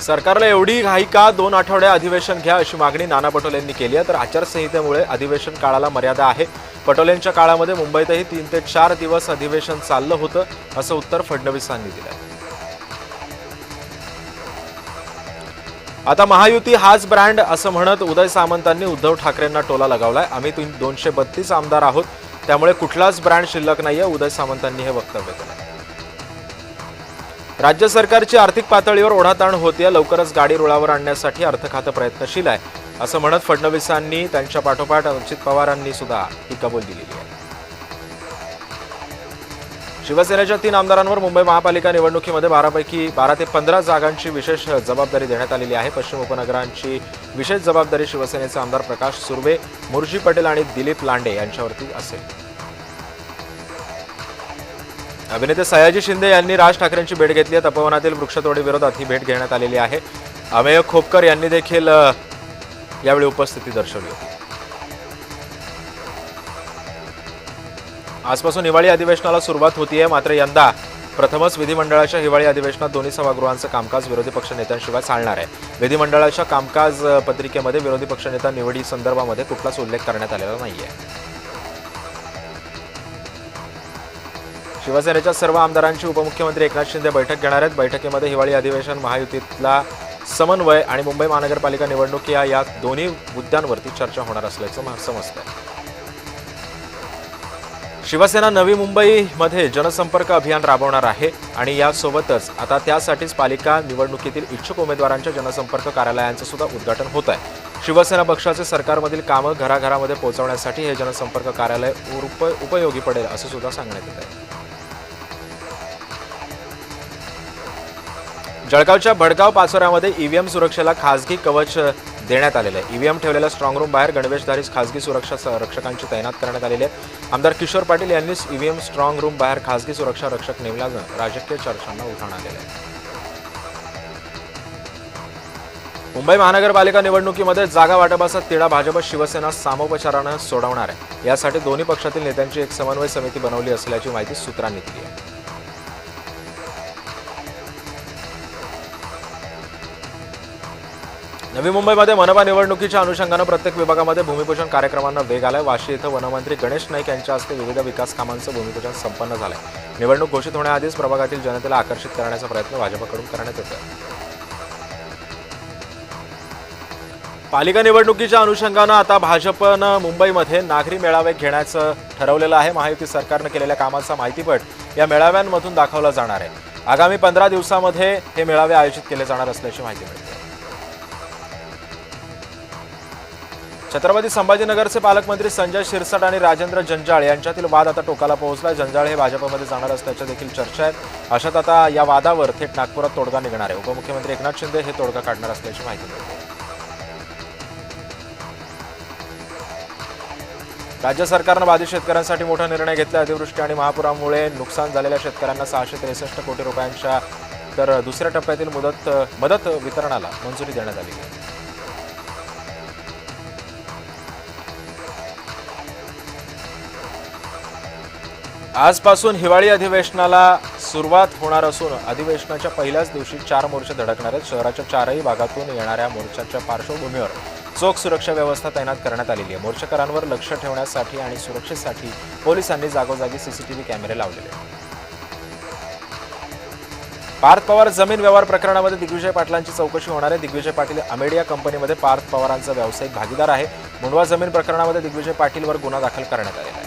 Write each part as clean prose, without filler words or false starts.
सरकारला एवढी घाई का? 2 आठवडे अधिवेशन घ्या अशी मागणी नाना पटोलेंनी केली आहे. तर आचारसंहितेमुळे अधिवेशन काळाला मर्यादा आहे. पटोलेंच्या काळामध्ये मुंबईतही 3 ते 4 दिवस अधिवेशन चाललं होतं असं उत्तर फडणवीसांनी दिलं. आता महायुती हाच ब्रँड असं म्हणत उदय सामंतांनी उद्धव ठाकरेंना टोला लगावलाय. आम्ही 232 आमदार आहोत, त्यामुळे कुठलाच ब्रँड शिल्लक नाहीये, उदय सामंतांनी हे वक्तव्य केलं. राज्य सरकारची आर्थिक पातळीवर ओढाताण होतीये, लवकरच गाडी रुळावर आणण्यासाठी अर्थ खातं प्रयत्नशील आहे असं म्हणत फडणवीसांनी त्यांच्या पाठोपाठ अजित पवारांनी सुद्धा ही कबूल दिलेली आहे. शिवसेनेच्या 3 आमदारांवर मुंबई महापालिका निवडणुकीमध्ये 12 ते 15 जागांची विशेष जबाबदारी देण्यात आलेली आहे. पश्चिम उपनगरांची विशेष जबाबदारी शिवसेनेचे आमदार प्रकाश सुर्वे, मुर्जी पटेल आणि दिलीप लांडे यांच्यावरती असेल. अभिनेते सयाजी शिंदे यांनी राज ठाकरेंची भेट घेतली आहे. तपोवनातील वृक्षतोडी विरोधात ही भेट घेण्यात आलेली आहे. अमेय खोपकर यांनी देखील यावेळी उपस्थिती दर्शवली होती. आजपासून हिवाळी अधिवेशनाला सुरुवात होतीये, मात्र यंदा प्रथमच विधिमंडळाच्या हिवाळी अधिवेशनात दोन्ही सभागृहांचं कामकाज विरोधी पक्षनेत्यांशिवाय चालणार आहे. विधिमंडळाच्या कामकाज पत्रिकेमध्ये विरोधी पक्षनेता निवडी संदर्भामध्ये कुठलाच उल्लेख करण्यात आलेला नाहीये. शिवसेनेच्या सर्व आमदारांची उपमुख्यमंत्री एकनाथ शिंदे बैठक घेणार आहेत. बैठकीमध्ये हिवाळी अधिवेशन, महायुतीतला समन्वय आणि मुंबई महानगरपालिका निवडणूक या दोन्ही मुद्द्यांवरती चर्चा होणार असल्याचं समजतंय. शिवसेना नवी मुंबईमध्ये जनसंपर्क अभियान राबवणार आहे आणि यासोबतच आता त्यासाठीच पालिका निवडणुकीतील इच्छुक उमेदवारांच्या जनसंपर्क कार्यालयांचं सुद्धा उद्घाटन होत आहे. शिवसेना पक्षाचे सरकारमधील कामं घराघरामध्ये पोहोचवण्यासाठी हे जनसंपर्क कार्यालय उपयोगी पडेल असं सुद्धा सांगण्यात येत आहे. जळगावच्या भडगाव पाचोऱ्यामध्ये ईव्हीएम सुरक्षेला खासगी कवच देण्यात आलेलं आहे. ईव्हीएम ठेवलेल्या स्ट्रॉंग रूम बाहेर गणवेशधारी खासगी सुरक्षा रक्षकांची तैनात करण्यात आलेली आहे. आमदार किशोर पाटील यांनीच ईव्हीएम स्ट्रॉंग रूम बाहेर खासगी सुरक्षा रक्षक नेमल्यानं राजकीय चर्चांना उधाण आलेलं आहे. मुंबई महानगरपालिका निवडणुकीमध्ये जागा वाटपाचा तिढा भाजप शिवसेना सामोपचारानं सोडवणार आहे. यासाठी दोन्ही पक्षातील नेत्यांची एक समन्वय समिती बनवली असल्याची माहिती सूत्रांनी दिली आहे. नवी मुंबईमध्ये मनपा निवडणुकीच्या अनुषंगानं प्रत्येक विभागामध्ये भूमिपूजन कार्यक्रमांना वेग आलाय. वाशी इथं वनमंत्री गणेश नाईक यांच्या हस्ते विविध विकास कामांचं भूमिपूजन संपन्न झालंय. निवडणूक घोषित होण्याआधीच प्रभागातील जनतेला आकर्षित करण्याचा प्रयत्न भाजपकडून करण्यात येतोय. पालिका निवडणुकीच्या अनुषंगानं आता भाजपनं मुंबईमध्ये नागरी मेळावे घेण्याचं ठरवलेलं आहे. महायुती सरकारनं केलेल्या कामाचा माहितीपट या मेळाव्यांमधून दाखवला जाणार आहे. आगामी 15 दिवसामध्ये हे मेळावे आयोजित केले जाणार असल्याची माहिती मिळते. छत्रपती संभाजीनगरचे पालकमंत्री संजय शिरसाट आणि राजेंद्र जंजाळ यांच्यातील वाद आता टोकाला पोहोचला. जंजाळ हे भाजपमध्ये जाणार असल्याच्या देखील चर्चा आहेत. अशात आता या वादावर थेट नागपुरात तोडगा निघणार आहे. उपमुख्यमंत्री एकनाथ शिंदे हे तोडगा काढणार असल्याची माहिती मिळते. राज्य सरकारनं बाधित शेतकऱ्यांसाठी मोठा निर्णय घेतला. अतिवृष्टी आणि महापुरामुळे नुकसान झालेल्या शेतकऱ्यांना 663 कोटी रुपयांच्या तर दुसऱ्या टप्प्यातील मदत वितरणाला मंजुरी देण्यात आली आहे. आजपासून हिवाळी अधिवेशनाला सुरुवात होणार असून अधिवेशनाच्या पहिल्याच दिवशी 4 मोर्चे धडकणार आहेत. शहराच्या 4ही भागातून येणाऱ्या मोर्चाच्या पार्श्वभूमीवर चोख सुरक्षा व्यवस्था तैनात करण्यात आलेली आहे. मोर्चेकरांवर लक्ष ठेवण्यासाठी आणि सुरक्षेसाठी पोलिसांनी जागोजागी सीसीटीव्ही कॅमेरे लावलेले आहेत. पार्थ पवार जमीन व्यवहार प्रकरणामध्ये दिग्विजय पाटलांची चौकशी होणार आहे. दिग्विजय पाटील अमेडिया कंपनीमध्ये पार्थ पवारांचा व्यावसायिक भागीदार आहे. मुंडवा जमीन प्रकरणामध्ये दिग्विजय पाटीलवर गुन्हा दाखल करण्यात आलेला आहे.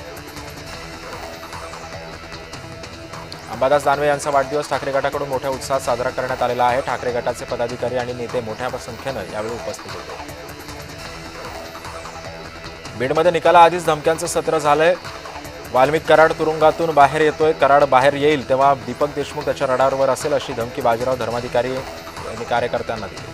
अंबादास दानवे यांचा वाढदिवस ठाकरे गटाकडून मोठ्या उत्साहात साजरा करण्यात आलेला आहे. ठाकरे गटाचे पदाधिकारी आणि नेते मोठ्या संख्येनं यावेळी उपस्थित होते. बीडमध्ये निकालाआधीच धमक्यांचं सत्र झालंय. वाल्मिक कराड तुरुंगातून बाहेर येतोय. कराड बाहेर येईल तेव्हा दीपक देशमुख त्याच्या रडारवर असेल अशी धमकी बाजीराव धर्माधिकारी यांनी कार्यकर्त्यांना दिली.